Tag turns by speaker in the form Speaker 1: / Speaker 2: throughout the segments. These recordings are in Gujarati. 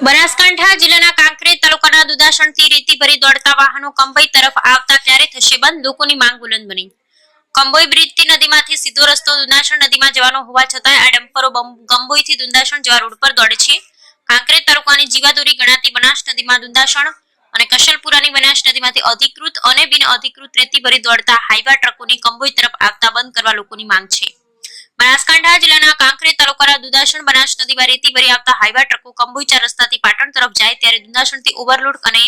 Speaker 1: બનાસકાંઠા જિલ્લાના કાંકરેજ તાલુકાના દુધાસણથી રેતી ભરી દોડતા વાહનો કંભોઈ તરફ આવતા ક્યારે થશે બંધ? લોકોની માંગ બુલંદ બની। કંભોઈ બ્રિજથી નદીમાંથી સીધો રસ્તો દુધાસણ નદીમાં જવાનો હોવા છતાં આ ડમ્પરો કંભોઈથી દુધાસણ જવા રોડ પર દોડે છે। કાંકરેજ તાલુકાની જીવાદોરી ગણાતી બનાસ નદીમાં દુધાસણ અને કશલપુરાની બનાસ નદીમાંથી અધિકૃત અને બિન અધિકૃત રેતી ભરી દોડતા હાઈવા ટ્રકોની કંભોઈ તરફ આવતા બંધ કરવા લોકોની માંગ છે। બનાસકાંઠા જિલ્લાના કાંકરેજ તાલુકાના દુધાસણ બનાસ નદીમાં રેતી ભરી આવતા હાઈવા ટ્રકો કંભોઈ 4 રસ્તાથી પાટણ તરફ જાય ત્યારે દુધાસણથી ઓવરલોડ અને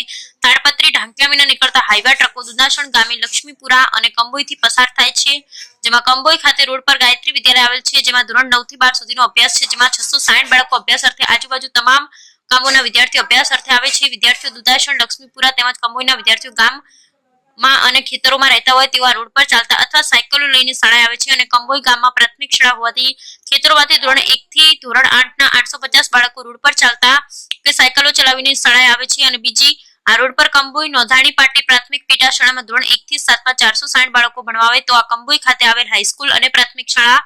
Speaker 1: તાડપત્રી ઢાંક્યા વિના નીકળતા હાઈવા ટ્રકો દુધાસણ ગામે લક્ષ્મીપુરા અને કંભોઈથી પસાર થાય છે। જેમાં કંભોઈ ખાતે રોડ પર ગાયત્રી વિદ્યાલય આવેલ છે, જેમાં ધોરણ 9 થી 12 સુધીનો અભ્યાસ છે, જેમાં 660 બાળકો અભ્યાસ અર્થે આજુબાજુ તમામ ગામોના વિદ્યાર્થીઓ અભ્યાસ અર્થે આવે છે। વિદ્યાર્થીઓ દુધાસણ લક્ષ્મીપુરા તેમજ કંભોઈના વિદ્યાર્થીઓ ગામમાં અને ખેતરોમાં રહેતા હોય તેવા રોડ પર ચાલતા અથવા સાયકલો લઈને શાળાએ આવે છે અને કંભોઈ ગામમાં પ્રાથમિક શાળા હોવાથી ખેતરોમાંથી ધોરણ 1 થી ધોરણ 8 ના 850 બાળકો રોડ પર ચાલતા કે સાયકલો ચલાવીને શાળાએ આવે છે અને બીજી આ રોડ પર કંભોઈ નોંધાણી પાટી પ્રાથમિક પેટા શાળામાં ધોરણ 1 થી 7 માં 460 બાળકો ભણવા આવે તો આ કંભોઈ ખાતે આવેલ હાઈસ્કૂલ અને પ્રાથમિક શાળા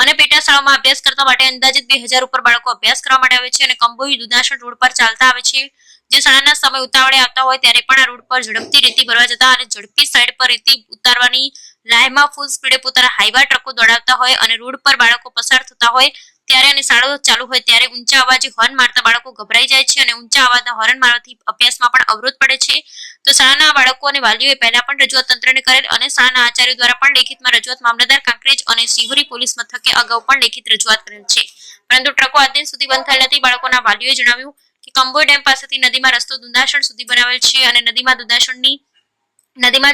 Speaker 1: અને પેટા શાળામાં અભ્યાસ કરતા માટે અંદાજિત 2000 ઉપર બાળકો અભ્યાસ કરવા માટે આવે છે અને કંભોઈ દુધાસણ રોડ પર ચાલતા આવે છે। જે શાળાના સમય ઉતાવળે આવતા હોય ત્યારે પણ આ રોડ પર ઝડપથી રેતી ભરવા જતા અને ઝડપી સાઈડ પર રેતી ઉતારવાની લાઈનમાં ફૂલ સ્પીડે પોતાના હાઈવા ટ્રકો દોડાવતા હોય અને રોડ પર બાળકો પસાર થતા હોય ત્યારે અને શાળાઓ ચાલુ હોય ત્યારે ઊંચા અવાજે હોર્ન મારતા બાળકો ગભરાઈ જાય છે અને ઊંચા અવાજના હોર્ન મારવાથી અભ્યાસમાં પણ અવરોધ પડે છે। તો શાળાના બાળકો અને વાલીઓએ પહેલા પણ રજૂઆત તંત્રને કરેલ અને શાળાના આચાર્યો દ્વારા પણ લેખિતમાં રજૂઆત મામલતદાર કાંકરેજ અને સિહોરી પોલીસ મથકે અગાઉ પણ લેખિત રજૂઆત કરેલ છે, પરંતુ ટ્રકો આજ દિન સુધી બંધ થયેલ નથી। બાળકોના વાલીઓએ જણાવ્યું કે કંભોઈ ડેમ પાસેથી નદીમાં રસ્તો દુધાસણ સુધી બનાવેલ છે અને નદીમાં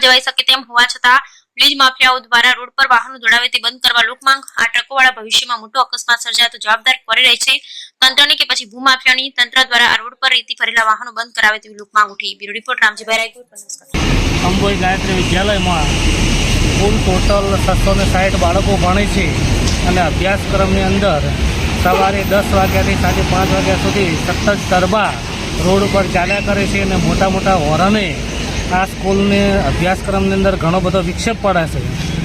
Speaker 1: જવાઈ શકે તેમ હોવા છતાં બ્રિજ માફિયાઓ દ્વારા રોડ પર વાહનો દોડાવે તે બંધ કરવા લોકમાંગ। આ ટ્રકોવાળા ભવિષ્યમાં મોટો અકસ્માત સર્જાય તો જવાબદાર કોરી રહે છે, તંત્રની કે પછી ભૂમાફિયાની? તંત્ર દ્વારા આ રોડ પર રેતી ભરેલા વાહનો બંધ કરાવે તેવી લોકમાંગ ઉઠી। Bureau report Ramjibhai Rayguru, Banaskantha.
Speaker 2: કંભોઈ ગાયત્રી વિદ્યાલયમાં કુલ ટોટલ 660 બાળકો ભણે છે અને અભ્યાસક્રમની અંદર સવારે 10 વાગ્યાથી સાંજે 5 વાગ્યા સુધી સતત ગરબા રોડ ઉપર ચાલ્યા કરે છે અને મોટા મોટા હોરને આ સ્કૂલને અભ્યાસક્રમની અંદર ઘણો બધો વિક્ષેપ પડે છે।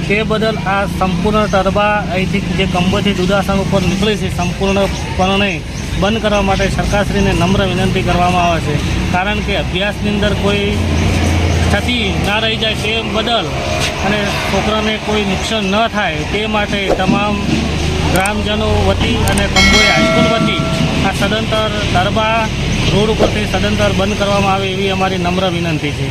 Speaker 2: તે બદલ આ સંપૂર્ણ ટરબા અહીંથી જે કંભોઈથી દુધાસણ ઉપર નીકળે છે સંપૂર્ણપણે બંધ કરવા માટે સરકારશ્રીને નમ્ર વિનંતી કરવામાં આવે છે, કારણ કે અભ્યાસની અંદર કોઈ ક્ષતિ ના રહી જાય તે બદલ અને છોકરાને કોઈ નુકસાન ન થાય તે માટે તમામ ગ્રામજનો વતી અને કંભોઈ હાઈસ્કૂલ વતી આ સદંતર ટરબા રોડ ઉપરથી સદંતર બંધ કરવામાં આવે એવી અમારી નમ્ર વિનંતી છે।